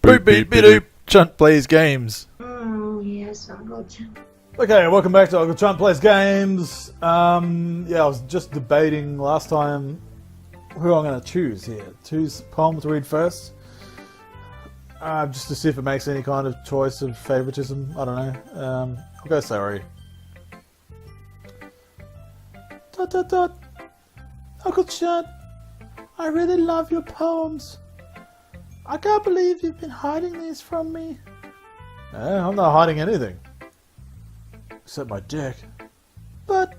Boop beep doop. Chunt plays games. Oh, yes, Uncle Chunt. Okay, welcome back to Uncle Chunt Plays Games. Yeah, I was just debating last time who I'm going to choose here. Whose poem to read first. Just to see if it makes any kind of choice of favoritism. I don't know. I'll go sorry. Dot dot dot. Uncle Chunt, I really love your poems. I can't believe you've been hiding these from me. I'm not hiding anything. Except my dick. But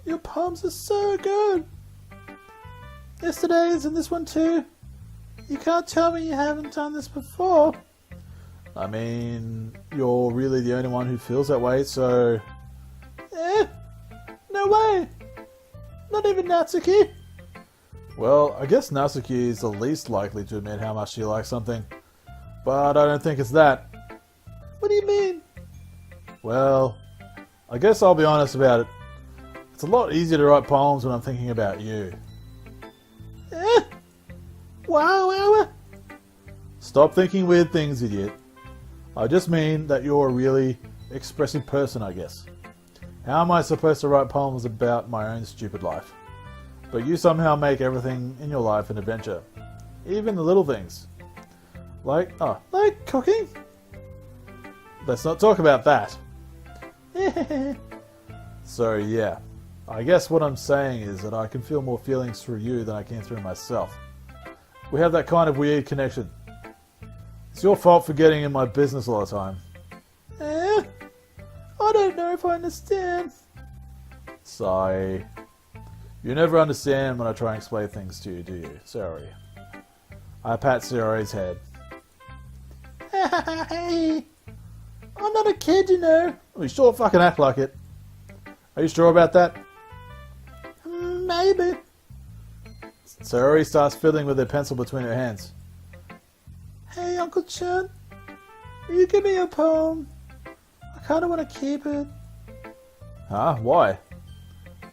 your poems are so good. Yesterday's and this one too. You can't tell me you haven't done this before. I mean, you're really the only one who feels that way, so... No way! Not even Natsuki! Well, I guess Natsuki is the least likely to admit how much she likes something. But I don't think it's that. What do you mean? Well, I guess I'll be honest about it. It's a lot easier to write poems when I'm thinking about you. Wow. Stop thinking weird things, idiot. I just mean that you're a really expressive person, I guess. How am I supposed to write poems about my own stupid life? But you somehow make everything in your life an adventure. Even the little things. Like cooking? Let's not talk about that. So yeah, I guess what I'm saying is that I can feel more feelings through you than I can through myself. We have that kind of weird connection. It's your fault for getting in my business all the time. I don't know if I understand. Sigh. You never understand when I try and explain things to you, do you? Sorry. I pat Sayori's head. Hey, I'm not a kid, you know. We sure fucking act like it. Are you sure about that? Maybe. Sayori starts fiddling with her pencil between her hands. Hey, Uncle Chunt, will you give me a poem? I kind of want to keep it. Huh? Why?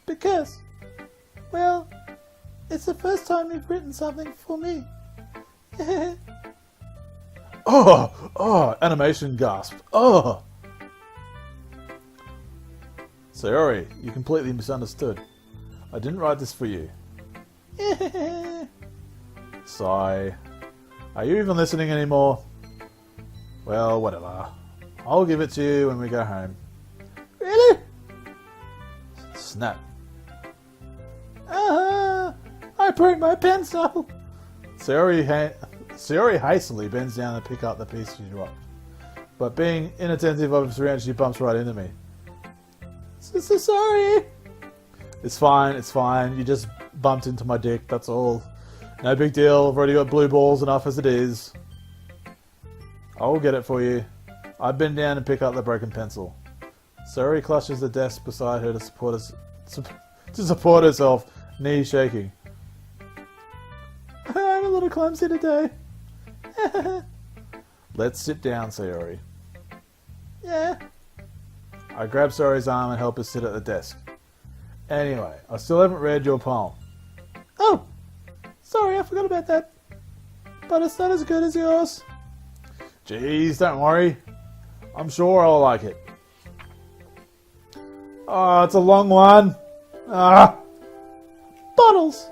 Because, well, it's the first time you've written something for me. Oh, animation gasp. Oh. Sayori, you completely misunderstood. I didn't write this for you. Sigh. Are you even listening anymore? Well, whatever. I'll give it to you when we go home. Really? Snap. I broke my pencil. Sayori hastily bends down to pick up the piece she dropped. But being inattentive of her surroundings, she bumps right into me. So sorry. It's fine. You just bumped into my dick, that's all. No big deal, I've already got blue balls enough as it is. I'll get it for you. I bend down and pick up the broken pencil. Sayori clutches the desk beside her to support herself, knees shaking. I'm a little clumsy today. Let's sit down, Sayori. Yeah. I grab Sayori's arm and help her sit at the desk. Anyway, I still haven't read your poem. Oh! Sorry, I forgot about that. But it's not as good as yours. Jeez, don't worry. I'm sure I'll like it. Oh, it's a long one. Bottles!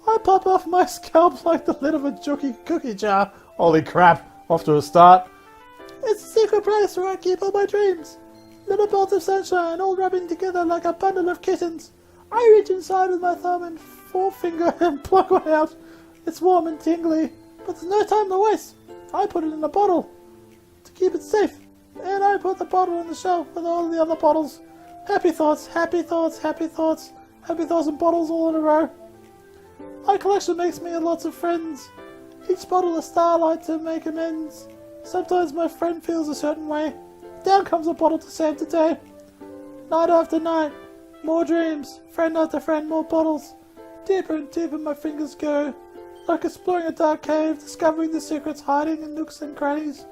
I pop off my scalp like the lid of a jooky cookie jar. Holy crap, off to a start. It's a secret place where I keep all my dreams. Little bolts of sunshine all rubbing together like a bundle of kittens. I reach inside with my thumb and forefinger and pluck one out. It's warm and tingly, but there's no time to waste. I put it in a bottle to keep it safe. And I put the bottle on the shelf with all the other bottles. Happy thoughts, happy thoughts, happy thoughts, happy thoughts and bottles all in a row. My collection makes me lots of friends. Each bottle a starlight to make amends. Sometimes my friend feels a certain way. Down comes a bottle to save the day. Night after night, more dreams. Friend after friend, more bottles. Deeper and deeper my fingers go. Like exploring a dark cave, discovering the secrets hiding in nooks and crannies.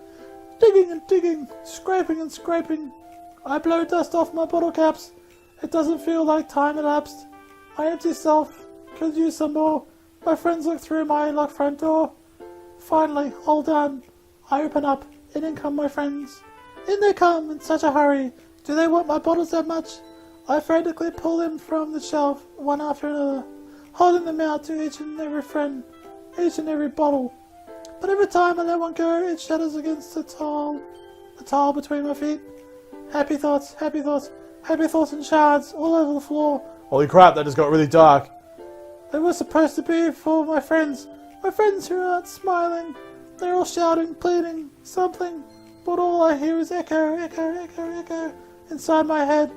Digging and digging, scraping and scraping. I blow dust off my bottle caps. It doesn't feel like time elapsed. My empty self could use some more. My friends look through my unlocked front door. Finally, all done. I open up, and in come my friends. In they come, in such a hurry. Do they want my bottles that much? I frantically pull them from the shelf, one after another, holding them out to each and every friend, each and every bottle. But every time I let one go, it shatters against the tile between my feet. Happy thoughts, happy thoughts, happy thoughts in shards all over the floor. Holy crap, that just got really dark. They were supposed to be for my friends who aren't smiling. They're all shouting, pleading, something, but all I hear is echo, echo, echo, echo inside my head.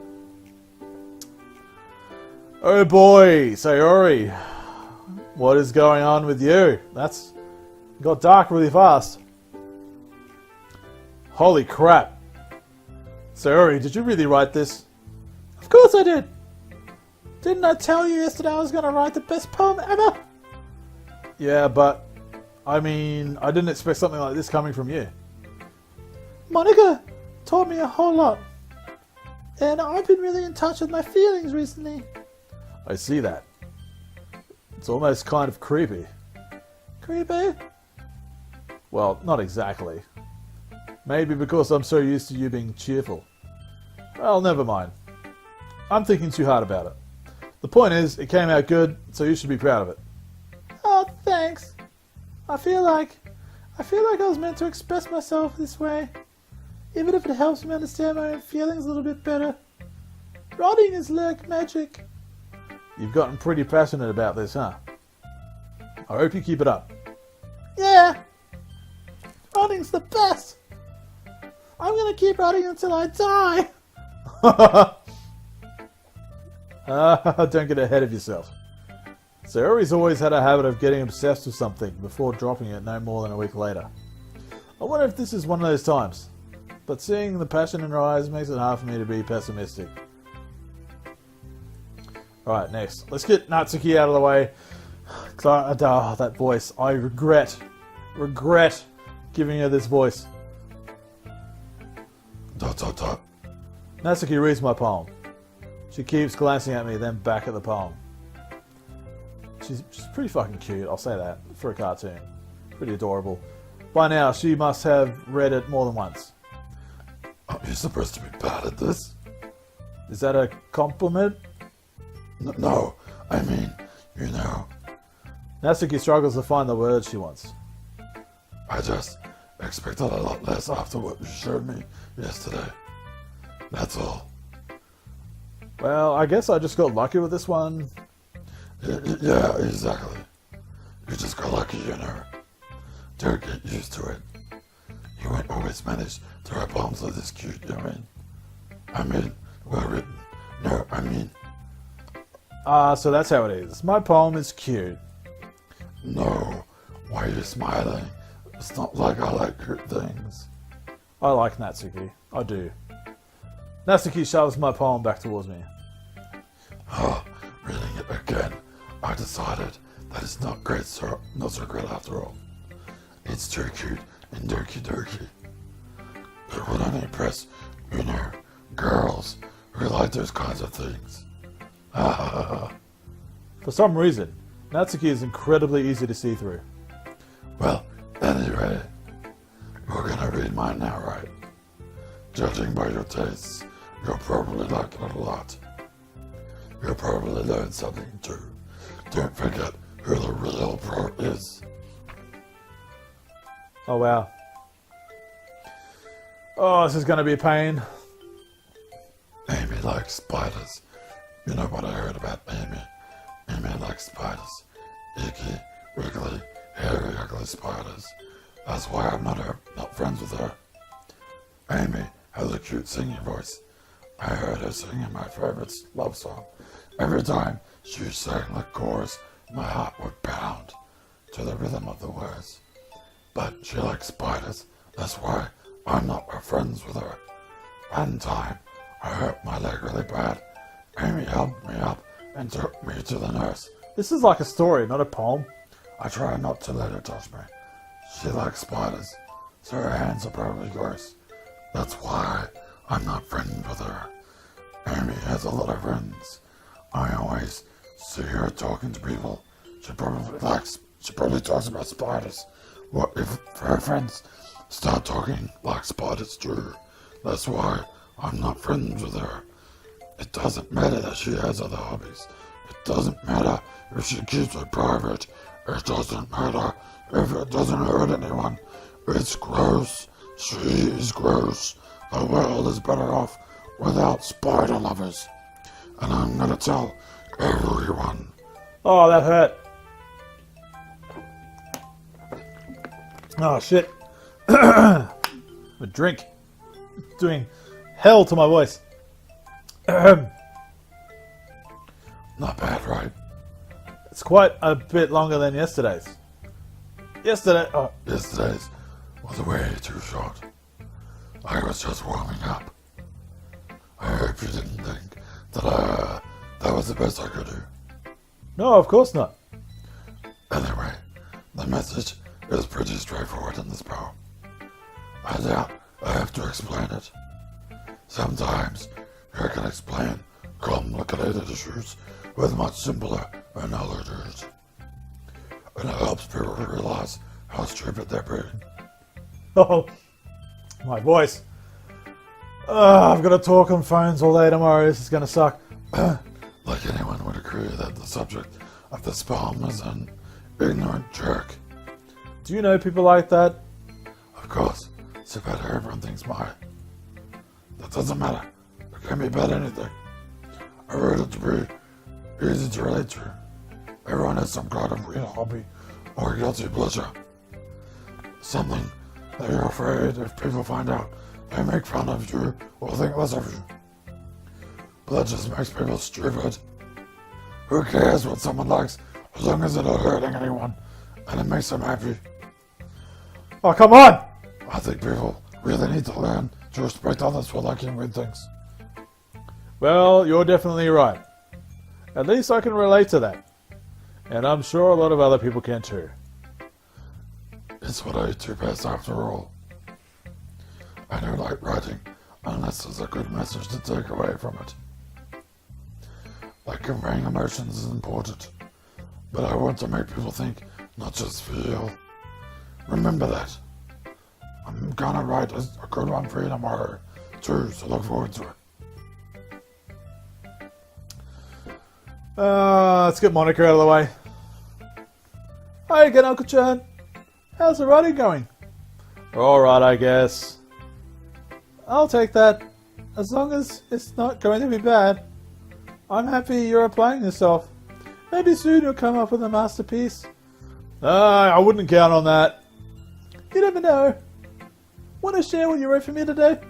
Oh boy, Sayori, what is going on with you? That's got dark really fast. Holy crap. Sayori, did you really write this? Of course I did. Didn't I tell you yesterday I was going to write the best poem ever? Yeah, but, I mean, I didn't expect something like this coming from you. Monica taught me a whole lot. And I've been really in touch with my feelings recently. I see that. It's almost kind of creepy. Creepy? Well, not exactly. Maybe because I'm so used to you being cheerful. Well, never mind. I'm thinking too hard about it. The point is, it came out good, so you should be proud of it. Oh, thanks. I feel like I was meant to express myself this way, even if it helps me understand my own feelings a little bit better. Writing is like magic. You've gotten pretty passionate about this, huh? I hope you keep it up. Yeah. Writing's the best. I'm gonna keep writing until I die. Don't get ahead of yourself. Sayori's always had a habit of getting obsessed with something before dropping it no more than a week later. I wonder if this is one of those times. But seeing the passion in her eyes makes it hard for me to be pessimistic. Alright, next. Let's get Natsuki out of the way. That voice. I regret giving her this voice. ... Natsuki reads my poem. She keeps glancing at me, then back at the poem. She's pretty fucking cute, I'll say that, for a cartoon. Pretty adorable. By now, she must have read it more than once. Aren't you supposed to be bad at this? Is that a compliment? No, I mean, you know. Natsuki struggles to find the words she wants. I just expected a lot less after what you showed me yesterday. That's all. Well, I guess I just got lucky with this one. Yeah, exactly. You just got lucky, you know. Don't get used to it. You won't always manage to write poems like this cute, you mean? I mean, well written. No, I mean... so that's how it is. My poem is cute. No, why are you smiling? It's not like I like cute things. I like Natsuki. I do. Natsuki shoves my poem back towards me. Reading it again, I decided that it's not so great after all. It's too cute and Doki Doki. It would only impress, you know, girls who like those kinds of things. For some reason, Natsuki is incredibly easy to see through. Well, anyway, you're gonna read mine now, right? Judging by your tastes, you'll probably like it a lot. You'll probably learn something too. Don't forget who the real pro is. Oh wow. Oh, this is gonna be a pain. Amy likes spiders. You know what I heard about Amy? Amy likes spiders. Icky, wiggly, hairy, ugly spiders. That's why I'm not friends with her. Amy has a cute singing voice. I heard her singing my favorite love song. Every time she sang the chorus, my heart would pound to the rhythm of the words. But she likes spiders. That's why I'm not friends with her. One time, I hurt my leg really bad. Amy helped me up and took me to the nurse. This is like a story, not a poem. I try not to let her touch me. She likes spiders, so her hands are probably gross. That's why I'm not friends with her. Amy has a lot of friends. I always see her talking to people. She probably talks about spiders. What if her friends start talking like spiders do. That's why I'm not friends with her. It doesn't matter that she has other hobbies. It doesn't matter if she keeps it private. It doesn't matter if it doesn't hurt anyone. It's gross. She is gross. The world is better off without spider lovers. And I'm gonna tell everyone. Oh, that hurt. Oh, shit. A drink. Doing hell to my voice. Not bad, right? It's quite a bit longer than yesterday's. Yesterday's was way too short. I was just warming up. I hope you didn't think that that was the best I could do. No, of course not. Anyway, the message is pretty straightforward in this poem. I doubt I have to explain it. Sometimes you can explain complicated issues with much simpler analogies. And it helps people realize how stupid they're being. Oh, my voice. I've got to talk on phones all day tomorrow. This is going to suck. Like anyone would agree that the subject of this poem is an ignorant jerk. Do you know people like that? Of course, it's about how everyone thinks my. That doesn't matter. It can be about anything. I wrote it to be easy to relate to. Everyone has some kind of weird hobby or guilty pleasure. Something that you're afraid if people find out they make fun of you or think less of you. But that just makes people stupid. Who cares what someone likes as long as they're not hurting anyone and it makes them happy? Oh, come on! I think people really need to learn to respect others for liking weird things. Well, you're definitely right. At least I can relate to that. And I'm sure a lot of other people can too. It's what I do best after all. I don't like writing unless there's a good message to take away from it. Like conveying emotions is important, but I want to make people think, not just feel. Remember that. I'm gonna write a good one for you tomorrow, too, so look forward to it. Let's get Monica out of the way. Hi again, Uncle Chunt. How's the writing going? Alright, I guess. I'll take that. As long as it's not going to be bad. I'm happy you're applying yourself. Maybe soon you'll come up with a masterpiece. I wouldn't count on that. You never know. Want to share what you wrote for me today?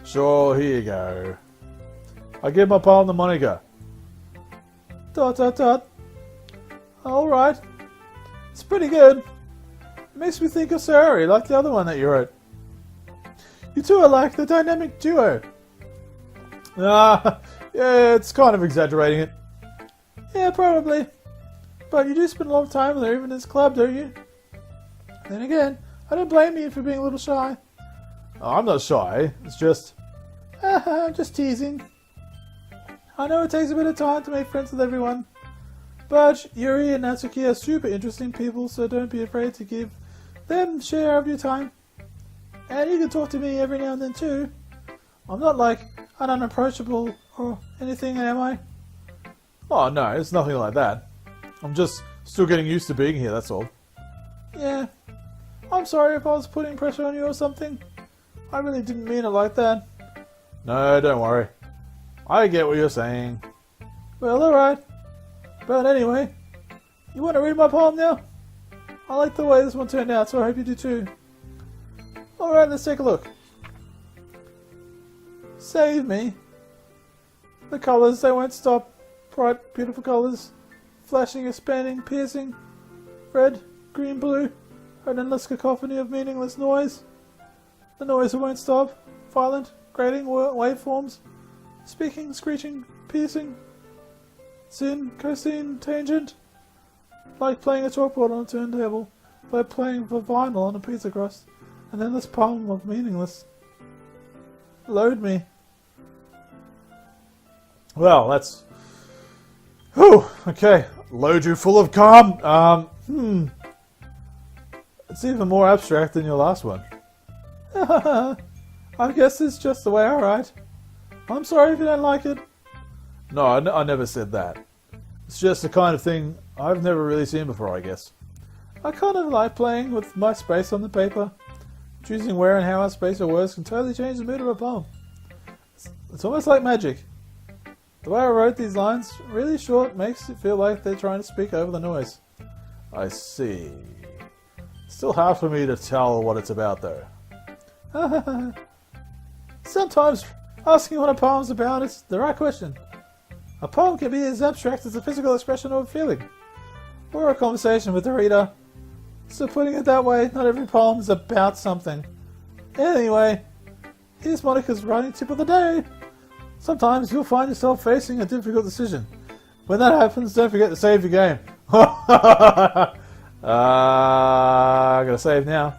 Sure, here you go. I give my poem to Monica. ... Alright. It's pretty good. It makes me think of Sarah, like the other one that you wrote. You two are like the dynamic duo. Yeah, it's kind of exaggerating it. Yeah, probably. But you do spend a lot of time with her even in this club, don't you? Then again, I don't blame you for being a little shy. Oh, I'm not shy. It's just... I'm just teasing. I know it takes a bit of time to make friends with everyone. But Yuri and Natsuki are super interesting people, so don't be afraid to give them share of your time. And you can talk to me every now and then too. I'm not like an unapproachable or anything, am I? Oh no, it's nothing like that. I'm just still getting used to being here, that's all. Yeah. I'm sorry if I was putting pressure on you or something. I really didn't mean it like that. No, don't worry. I get what you're saying. Well, alright. But anyway, you want to read my poem now? I like the way this one turned out, so I hope you do too. Alright, let's take a look. Save me. The colours, they won't stop. Bright, beautiful colours. Flashing, expanding, piercing. Red, green, blue. An endless cacophony of meaningless noise. The noise that won't stop. Violent, grating waveforms. Speaking, screeching, piercing. Sin, cosine, tangent. Like playing a chalkboard on a turntable. Like playing for vinyl on a pizza crust. An endless poem of meaningless. Load me. Well, that's... Whew, okay. Load you full of calm. It's even more abstract than your last one. I guess it's just the way I write. I'm sorry if you don't like it. No, I never said that. It's just the kind of thing I've never really seen before, I guess. I kind of like playing with my space on the paper. Choosing where and how I space your words can totally change the mood of a poem. It's almost like magic. The way I wrote these lines, really short, makes it feel like they're trying to speak over the noise. I see. Still hard for me to tell what it's about, though. Sometimes asking what a poem's about is the right question. A poem can be as abstract as a physical expression of a feeling, or a conversation with the reader. So putting it that way, not every poem is about something. Anyway, here's Monica's writing tip of the day. Sometimes you'll find yourself facing a difficult decision. When that happens, don't forget to save your game. I gotta save now.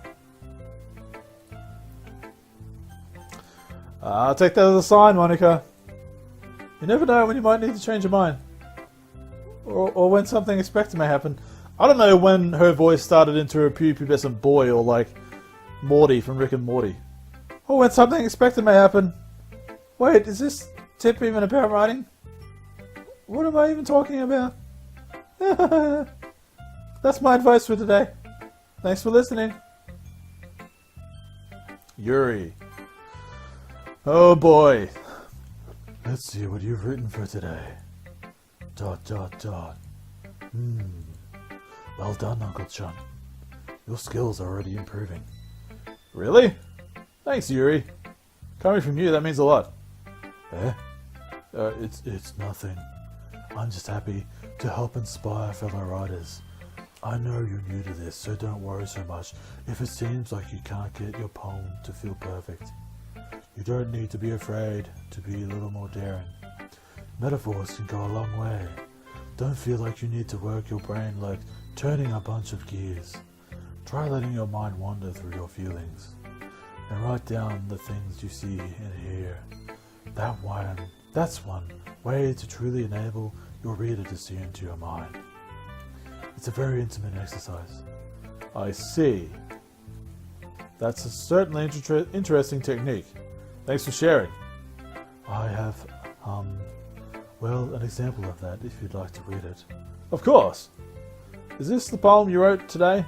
I'll take that as a sign, Monica. You never know when you might need to change your mind. Or when something unexpected may happen. I don't know when her voice started into a prepubescent boy or like Morty from Rick and Morty. Or when something unexpected may happen. Wait, is this tip even about writing? What am I even talking about? That's my advice for today. Thanks for listening. Yuri. Oh boy. Let's see what you've written for today. ... Well done, Uncle Chunt. Your skills are already improving. Really? Thanks, Yuri. Coming from you, that means a lot. Eh? It's nothing. I'm just happy to help inspire fellow writers. I know you're new to this, so don't worry so much if it seems like you can't get your poem to feel perfect. You don't need to be afraid to be a little more daring. Metaphors can go a long way. Don't feel like you need to work your brain like turning a bunch of gears. Try letting your mind wander through your feelings and write down the things you see and hear. That's one way to truly enable your reader to see into your mind. It's a very intimate exercise. I see. That's a certainly interesting technique. Thanks for sharing. I have, an example of that if you'd like to read it. Of course. Is this the poem you wrote today?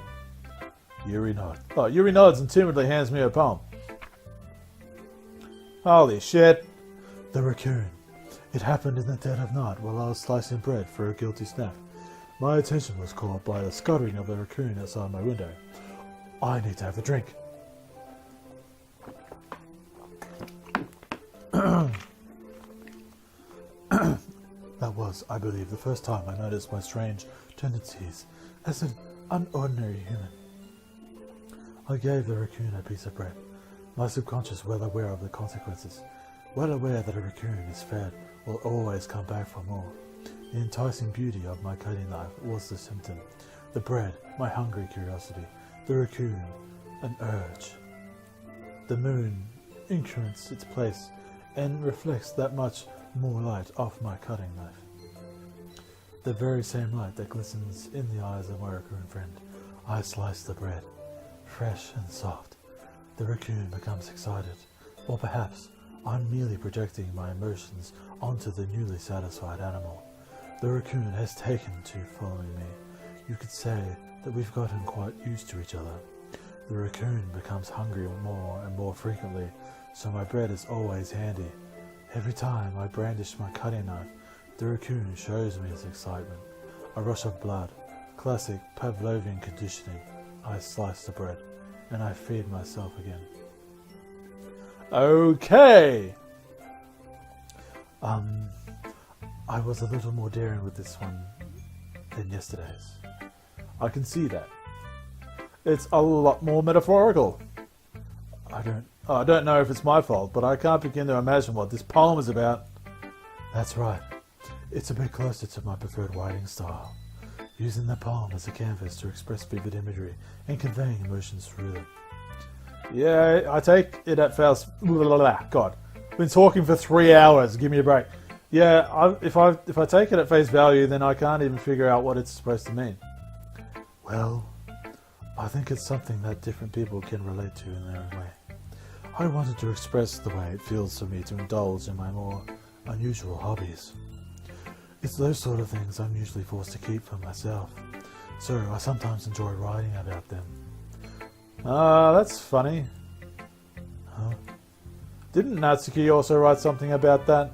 Yuri nods. Yuri nods and timidly hands me a poem. Holy shit. The raccoon. It happened in the dead of night while I was slicing bread for a guilty snack. My attention was caught by the scuttering of the raccoon outside my window. I need to have a drink. That was, I believe, the first time I noticed my strange tendencies as an unordinary human. I gave the raccoon a piece of bread, my subconscious well aware of the consequences, well aware that a raccoon, is fed, will always come back for more. The enticing beauty of my cutting knife was the symptom, the bread, my hungry curiosity, the raccoon, an urge. The moon increments its place and reflects that much more light off my cutting knife. The very same light that glistens in the eyes of my raccoon friend. I slice the bread, fresh and soft. The raccoon becomes excited, or perhaps I'm merely projecting my emotions onto the newly satisfied animal. The raccoon has taken to following me. You could say that we've gotten quite used to each other. The raccoon becomes hungry more and more frequently, so my bread is always handy. Every time I brandish my cutting knife, the raccoon shows me his excitement. A rush of blood, classic Pavlovian conditioning. I slice the bread, and I feed myself again. Okay! I was a little more daring with this one than yesterday's. I can see that. It's a lot more metaphorical. I don't know if it's my fault, but I can't begin to imagine what this poem is about. That's right. It's a bit closer to my preferred writing style, using the poem as a canvas to express vivid imagery and conveying emotions through them. Yeah, I take it at face. God, been talking for 3 hours. Give me a break. Yeah, if I take it at face value, then I can't even figure out what it's supposed to mean. Well, I think it's something that different people can relate to in their own way. I wanted to express the way it feels for me to indulge in my more unusual hobbies. It's those sort of things I'm usually forced to keep for myself, so I sometimes enjoy writing about them. Ah, that's funny. Huh? Didn't Natsuki also write something about that?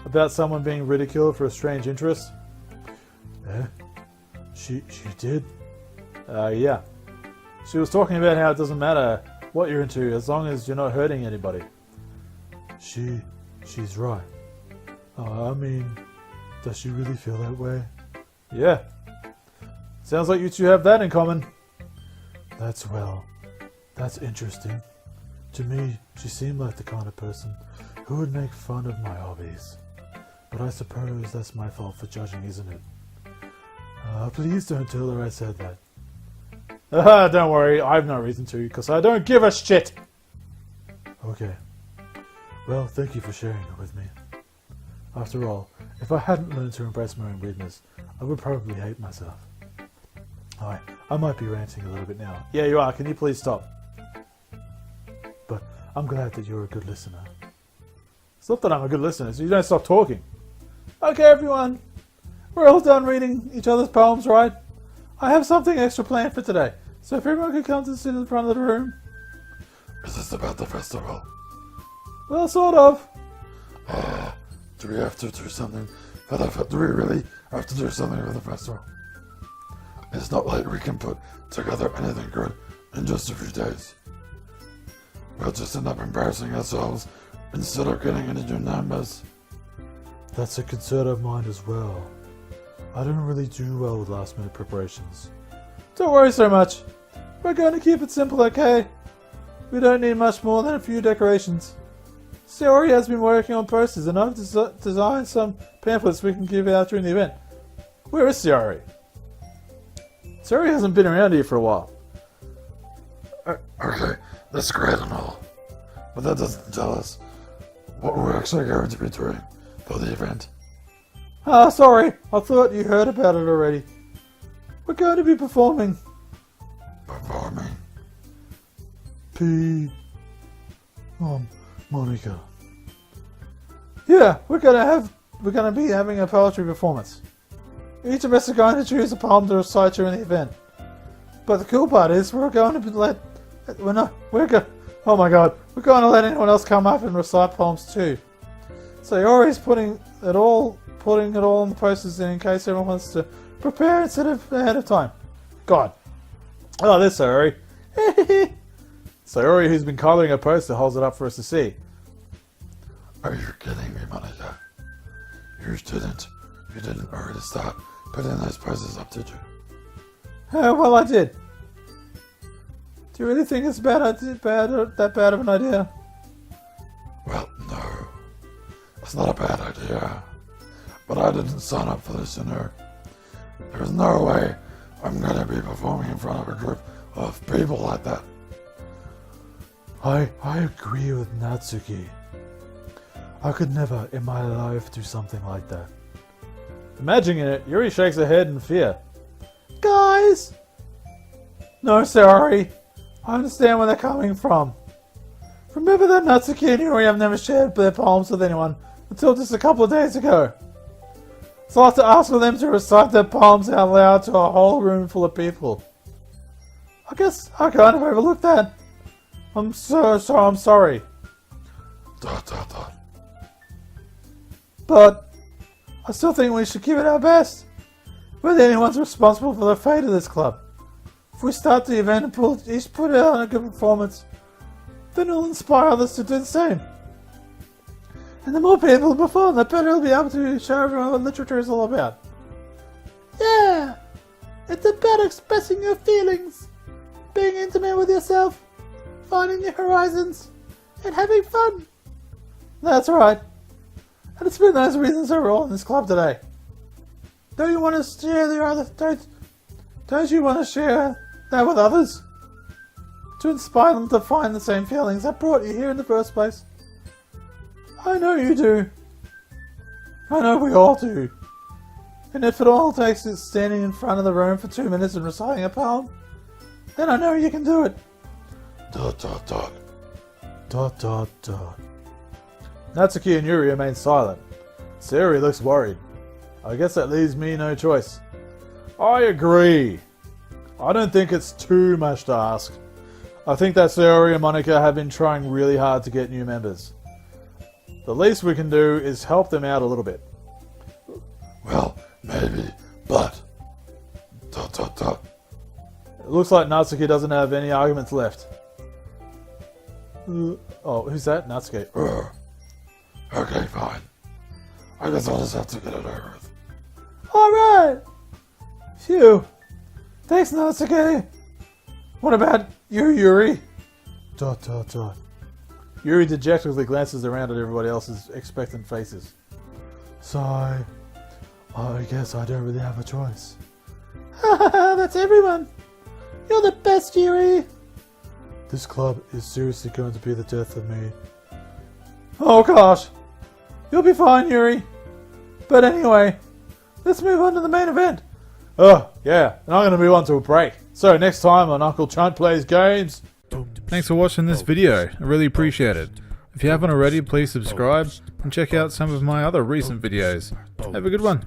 About someone being ridiculed for a strange interest? Eh? She did? Yeah. She was talking about how it doesn't matter what you're into as long as you're not hurting anybody. She's right. I mean, does she really feel that way? Yeah. Sounds like you two have that in common. That's interesting. To me, she seemed like the kind of person who would make fun of my hobbies. But I suppose that's my fault for judging, isn't it? Please don't tell her I said that. Don't worry, I have no reason to, because I don't give a shit! Okay. Well, thank you for sharing it with me. After all, if I hadn't learned to embrace my own weirdness, I would probably hate myself. Hi, I might be ranting a little bit now. Yeah, you are. Can you please stop? But I'm glad that you're a good listener. It's not that I'm a good listener, so you don't stop talking. Okay, everyone. We're all done reading each other's poems, right? I have something extra planned for today, so if everyone could come to sit in front of the room. Is this about the festival? Well, sort of. Do we have to do something for the do we really have to do something for the festival? It's not like we can put together anything good in just a few days. We'll just end up embarrassing ourselves instead of getting any new numbers. That's a concern of mine as well. I don't really do well with last minute preparations. Don't worry so much. We're going to keep it simple, okay? We don't need much more than a few decorations. Sayori has been working on posters and I've designed some pamphlets we can give out during the event. Where is Sayori? Sayori hasn't been around here for a while. Okay, that's great and all. But that doesn't tell us what we're actually going to be doing for the event. Ah, sorry. I thought you heard about it already. We're going to be performing. Performing? Monica. Yeah, we're gonna be having a poetry performance. Each of us are going to choose a poem to recite during the event. But the cool part is we're going to let anyone else come up and recite poems too. So Yori's putting it all on the posters in case everyone wants to prepare instead of ahead of time. God. Oh, there's Sayori. Sayori, who's been colouring a poster, holds it up for us to see. Are you kidding me, Monica? You didn't already start putting those posters up, did you? Well, I did. Do you really think it's that bad of an idea? Well, no. It's not a bad idea. But I didn't sign up for this, you know. There's no way I'm going to be performing in front of a group of people like that. I agree with Natsuki. I could never in my life do something like that. Imagining it, Yuri shakes her head in fear. Guys! No, sorry. I understand where they're coming from. Remember that Natsuki and Yuri have never shared their poems with anyone until just a couple of days ago. So I have to ask for them to recite their poems out loud to a whole room full of people. I guess I kind of overlooked that. I'm sorry. But I still think we should give it our best. We're the only ones responsible for the fate of this club. If we start the event and each put out a good performance, then it'll inspire others to do the same. And the more people perform, the better we'll be able to show everyone what literature is all about. Yeah! It's about expressing your feelings, being intimate with yourself, finding new horizons, and having fun. That's right. And it's been those reasons we're all in this club today. Don't you want to share Don't you want to share that with others? To inspire them to find the same feelings that brought you here in the first place? I know you do. I know we all do. And if it all takes is standing in front of the room for 2 minutes and reciting a poem, Then I know you can do it. Dot dot dot. Dot dot dot. Natsuki and Yuri remain silent. Sayori looks worried. I guess that leaves me no choice. I agree. I don't think it's too much to ask. I think that Sayori and Monica have been trying really hard to get new members. The least we can do is help them out a little bit. Well, maybe, but... Dot dot dot. It looks like Natsuki doesn't have any arguments left. Oh, who's that? Natsuki. Okay, fine. I guess I'll just have to get it over with. Alright! Phew. Thanks, Natsuki. What about you, Yuri? Dot dot dot. Yuri dejectedly glances around at everybody else's expectant faces. Sigh. I guess I don't really have a choice. Haha, that's everyone. You're the best, Yuri. This club is seriously going to be the death of me. Oh gosh. You'll be fine, Yuri. But anyway, let's move on to the main event. Oh, yeah, and I'm going to move on to a break. So next time on Uncle Chunt Plays Games. Thanks for watching this video, I really appreciate it. If you haven't already, please subscribe and check out some of my other recent videos. Have a good one.